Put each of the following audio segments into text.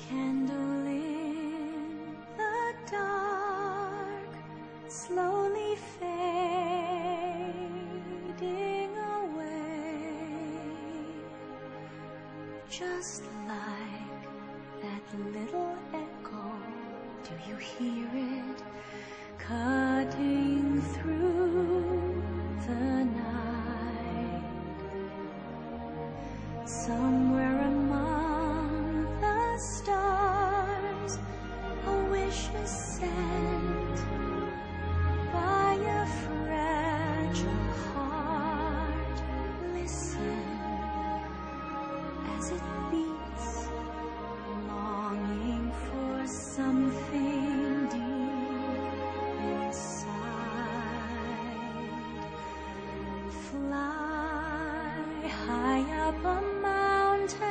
Candle in the dark, slowly fading away, just like that little echo. Do you hear it cutting through the night? Somewhere among the stars, a wish is sent by a fragile heart. Listen as it beats, longing for something deep inside. Fly high up a mountain,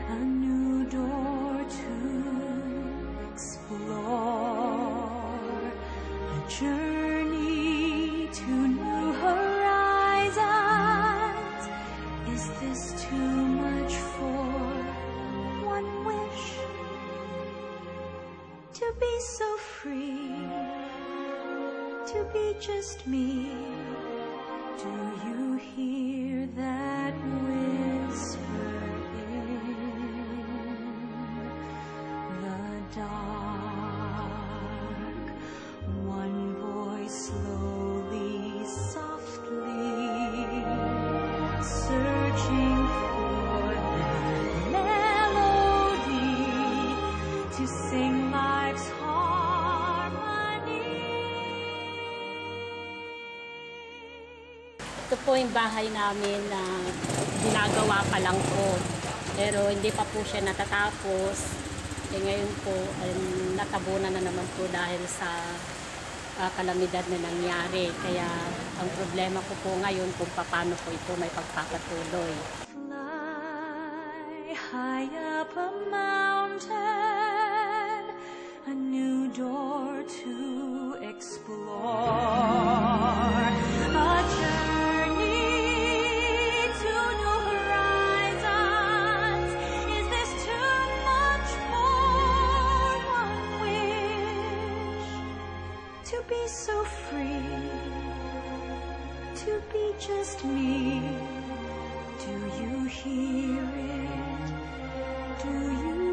a new door to explore, a journey to new horizons. Is this too much for one wish? To be so free, to be just me. Do you hear that whisper in the dark? One voice slowly, softly, searching for that melody to sing life's harmony. Ito po yung bahay namin na ginagawa pa lang po. Pero hindi pa po siya natatapos. Ngayon po, natabunan na naman po dahil sa kalamidad na nangyari. Kaya ang problema ko po ngayon kung paano po ito may pagpapatuloy. Fly high up a mountain, a new door to explore, a journey to new horizons. Is this too much for one wish? To be so free, to be just me. Do you hear it? Do you